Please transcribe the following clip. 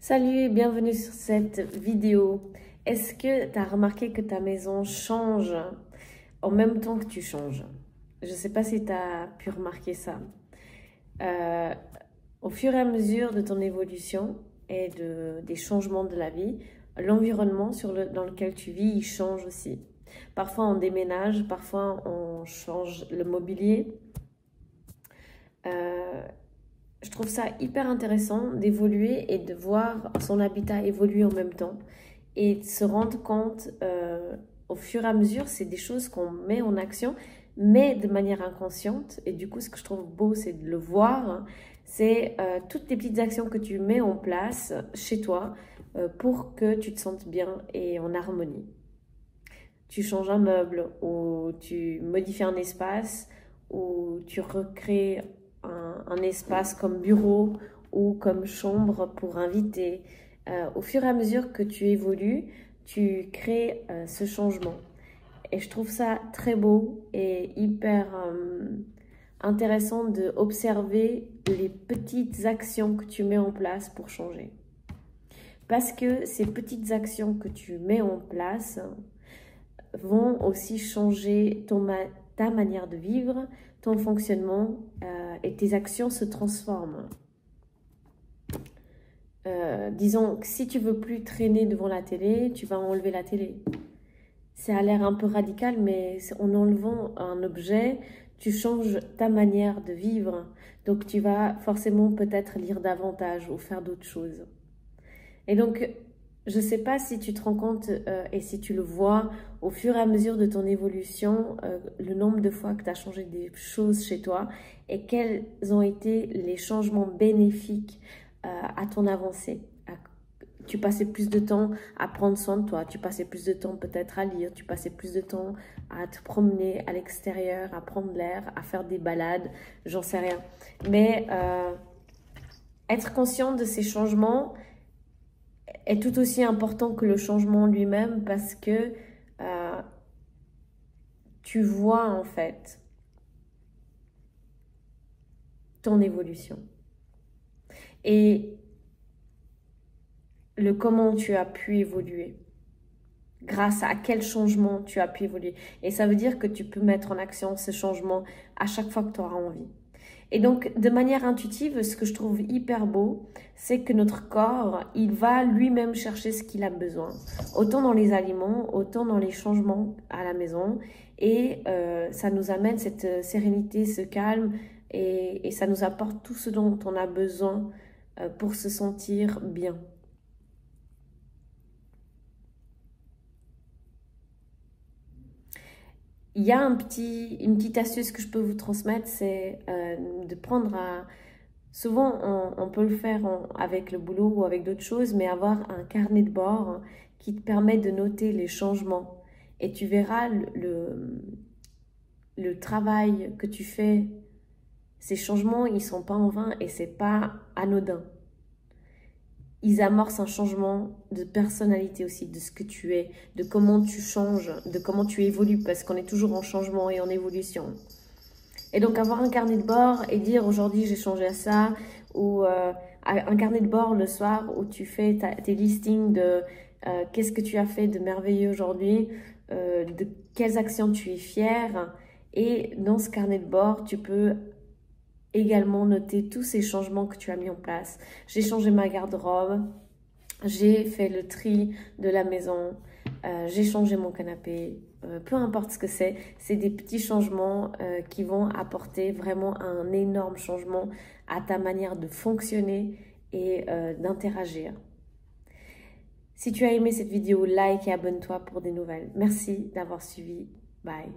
Salut et bienvenue sur cette vidéo. Est-ce que tu as remarqué que ta maison change en même temps que tu changes? Je ne sais pas si tu as pu remarquer ça. Euh, Au fur et à mesure de ton évolution et des changements de la vie, l'environnement dans lequel tu vis, il change aussi. Parfois on déménage, parfois on change le mobilier. Je trouve ça hyper intéressant d'évoluer et de voir son habitat évoluer en même temps et de se rendre compte au fur et à mesure, c'est des choses qu'on met en action, mais de manière inconsciente. Et du coup, ce que je trouve beau, c'est de le voir. C'est toutes les petites actions que tu mets en place chez toi pour que tu te sentes bien et en harmonie. Tu changes un meuble ou tu modifies un espace ou tu recrées un espace comme bureau ou comme chambre pour inviter. Au fur et à mesure que tu évolues, tu crées ce changement. Et je trouve ça très beau et hyper intéressant d'observer les petites actions que tu mets en place pour changer. Parce que ces petites actions que tu mets en place vont aussi changer ta manière de vivre, ton fonctionnement et tes actions se transforment. Disons que si tu veux plus traîner devant la télé, tu vas enlever la télé. Ça a l'air un peu radical, mais en enlevant un objet, tu changes ta manière de vivre. Donc tu vas forcément peut-être lire davantage ou faire d'autres choses. Et donc, je ne sais pas si tu te rends compte et si tu le vois au fur et à mesure de ton évolution, le nombre de fois que tu as changé des choses chez toi et quels ont été les changements bénéfiques à ton avancée. Tu passais plus de temps à prendre soin de toi, tu passais plus de temps peut-être à lire, tu passais plus de temps à te promener à l'extérieur, à prendre l'air, à faire des balades, j'en sais rien. Mais être conscient de ces changements est tout aussi important que le changement lui-même parce que tu vois en fait ton évolution et le comment tu as pu évoluer, grâce à quel changement tu as pu évoluer. Et ça veut dire que tu peux mettre en action ce changement à chaque fois que tu auras envie. Et donc, de manière intuitive, ce que je trouve hyper beau, c'est que notre corps, il va lui-même chercher ce qu'il a besoin. Autant dans les aliments, autant dans les changements à la maison. Et ça nous amène cette sérénité, ce calme, et ça nous apporte tout ce dont on a besoin pour se sentir bien. Il y a une petite astuce que je peux vous transmettre, c'est de prendre à... Souvent, on peut le faire avec le boulot ou avec d'autres choses, mais avoir un carnet de bord qui te permet de noter les changements. Et tu verras le travail que tu fais. Ces changements, ils ne sont pas en vain et ce n'est pas anodin. Ils amorcent un changement de personnalité aussi, de ce que tu es, de comment tu changes, de comment tu évolues, parce qu'on est toujours en changement et en évolution. Et donc avoir un carnet de bord et dire aujourd'hui j'ai changé à ça, ou un carnet de bord le soir où tu fais tes listings de qu'est-ce que tu as fait de merveilleux aujourd'hui, de quelles actions tu es fier. Et dans ce carnet de bord, tu peux également noter tous ces changements que tu as mis en place. J'ai changé ma garde-robe, j'ai fait le tri de la maison, j'ai changé mon canapé, peu importe ce que c'est des petits changements qui vont apporter vraiment un énorme changement à ta manière de fonctionner et d'interagir. Si tu as aimé cette vidéo, like et abonne-toi pour des nouvelles. Merci d'avoir suivi. Bye.